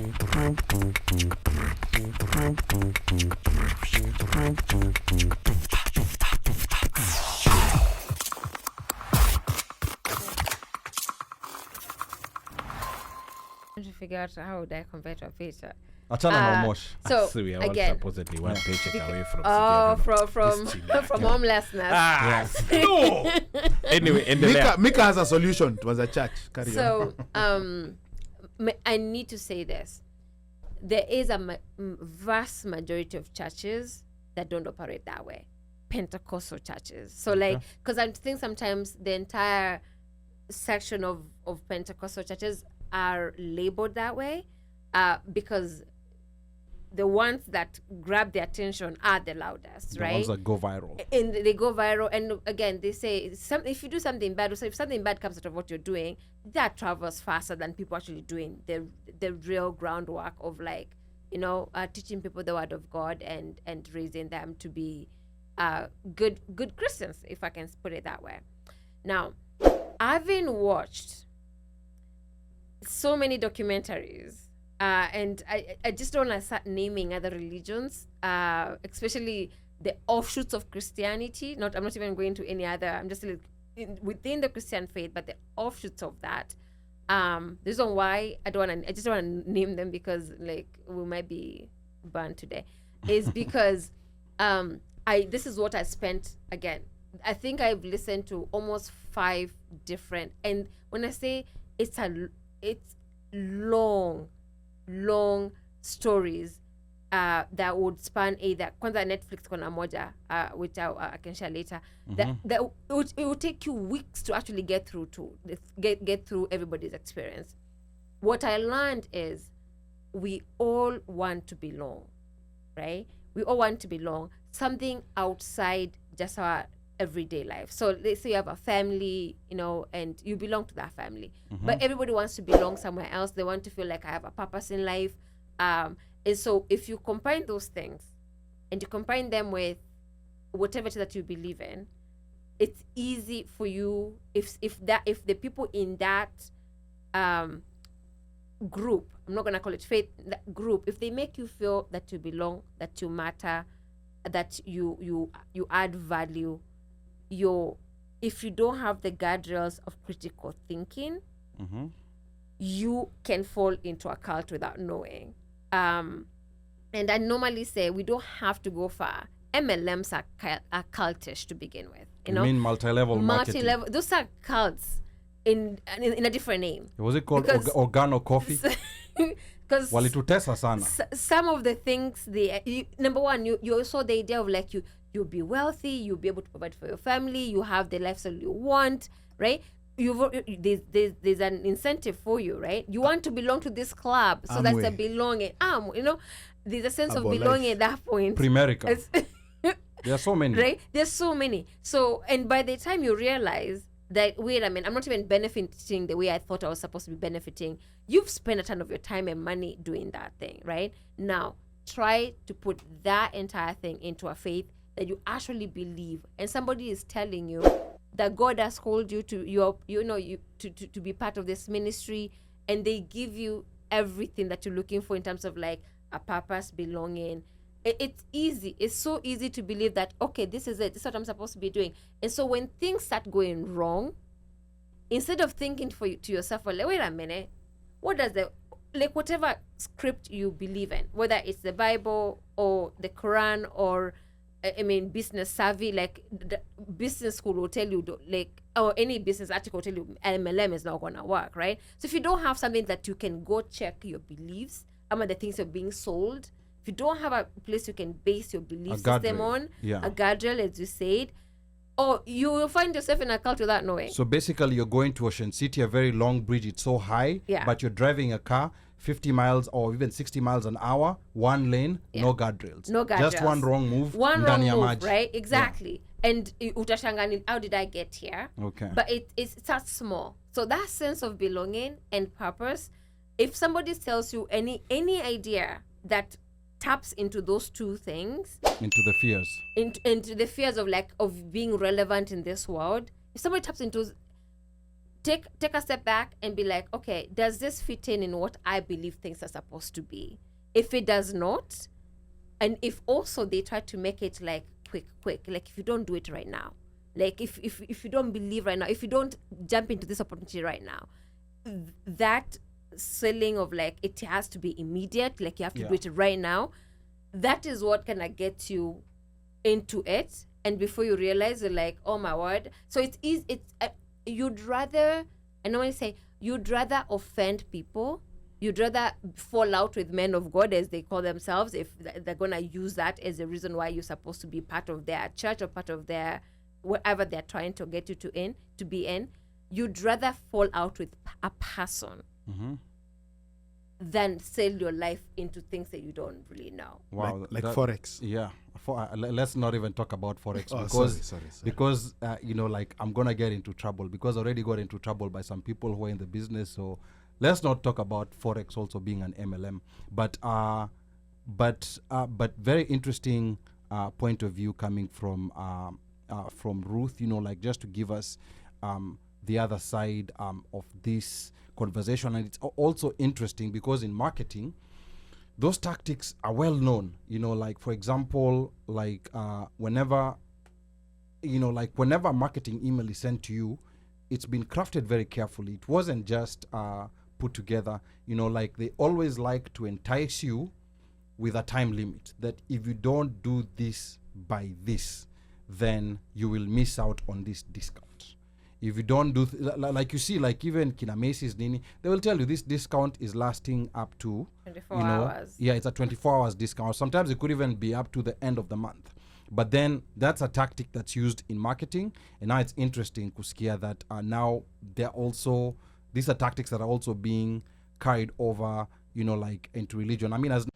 To figure out how would I compare to a picture. Achana na Mosh. So we are all again, supposedly one paycheck away from from homelessness. No. Anyway, Mika has a solution. It was a church. Carry So on. I need to say this. There is a vast majority of churches that don't operate that way. Pentecostal churches. So like, because I think sometimes the entire section of Pentecostal churches are labeled that way because the ones that grab the attention are the loudest, right? The ones that go viral. And they go viral. And again, they say if you do something bad, so if something bad comes out of what you're doing, that travels faster than people actually doing the real groundwork of like, teaching people the word of God and raising them to be good Christians, if I can put it that way. Now, having watched so many documentaries, and I just don't want to start naming other religions, especially the offshoots of Christianity. I'm not even going to any other. I'm just within the Christian faith, but the offshoots of that. The reason why I just don't want to name them because like we might be banned today, is because this is what I spent again. I think I've listened to almost 5 different, and when I say it's long stories that would span either kwanza Netflix kona moja which I can share later, that it would take you weeks to actually get through everybody's experience. What I learned is we all want to belong, right? We all want to belong, something outside just our everyday life. So let's say you have a family, and you belong to that family. But everybody wants to belong somewhere else. They want to feel like I have a purpose in life. And so if you combine those things and you combine them with whatever it is that you believe in, it's easy for you if the people in that group, I'm not gonna call it faith, that group, if they make you feel that you belong, that you matter, that you add value, if you don't have the guardrails of critical thinking, you can fall into a cult without knowing. And I normally say we don't have to go far. MLMs are cultish to begin with. You mean multi-level marketing? Multi-level. Those are cults in a different name. Was it called Organo Coffee? Because walitutesa sana. Some of the things number one, you also the idea of like you'll be wealthy, you'll be able to provide for your family, you have the lifestyle you want, right? There's an incentive for you, right? You want to belong to this club, so that's a belonging. There's a sense of belonging at that point. Primerica. There are so many. Right? There's so many. So, and by the time you realize that, wait a minute, I'm not even benefiting the way I thought I was supposed to be benefiting, you've spent a ton of your time and money doing that thing, right? Now, try to put that entire thing into a faith that you actually believe, and somebody is telling you that God has called you to to be part of this ministry, and they give you everything that you're looking for in terms of like a purpose, belonging. It's easy. It's so easy to believe that, okay, this is it. This is what I'm supposed to be doing. And so when things start going wrong, instead of thinking to yourself, well, wait a minute, what does whatever script you believe in, whether it's the Bible or the Quran or business savvy, like the business school will tell you, or any business article will tell you MLM is not going to work, right? So if you don't have something that you can go check your beliefs, the things are being sold, if you don't have a place you can base your belief system on, a guardrail, as you said, or you will find yourself in a cult without knowing. So basically you're going to Ocean City, a very long bridge, it's so high, but you're driving a car 50 miles or even 60 miles an hour, one lane, no guardrails. No guardrails. Just one wrong move. Right? Exactly. Yeah. And utashangani, how did I get here? Okay. But it starts small. So that sense of belonging and purpose, if somebody tells you any idea that taps into those two things, into the fears, into the fears of being relevant in this world, if somebody taps into take a step back and be like, okay, does this fit in what I believe things are supposed to be? If it does not, and if also they try to make it like quick, like if you don't do it right now, like if you don't believe right now, if you don't jump into this opportunity right now, that selling of like it has to be immediate, like you have to do it right now, that is what kind of gets you into it. And before you realize, you're like, oh my word. So it's easy. You'd rather, I normally say, you'd rather offend people. You'd rather fall out with men of God, as they call themselves, if they're going to use that as a reason why you're supposed to be part of their church or part of their, whatever they're trying to get you to be in. You'd rather fall out with a person than sell your life into things that you don't really know. Wow, like Forex. Yeah. Let's not even talk about Forex sorry. because like I'm gonna get into trouble, because I already got into trouble by some people who are in the business. So let's not talk about Forex also being an MLM. But very interesting point of view coming from Ruth. Like just to give us the other side of this conversation. And it's also interesting because in marketing, those tactics are well known. Like for example, like whenever a marketing email is sent to you, it's been crafted very carefully. It wasn't just put together. Like they always like to entice you with a time limit, that if you don't do this by this, then you will miss out on this discount. If you don't do like you see, like even Kina Macy's Nini, they will tell you this discount is lasting up to 24 hours. Yeah, it's a 24 hours discount. Sometimes it could even be up to the end of the month. But then that's a tactic that's used in marketing. And now it's interesting, Kuskia, that now they're also, these are tactics that are also being carried over, like into religion. I mean, as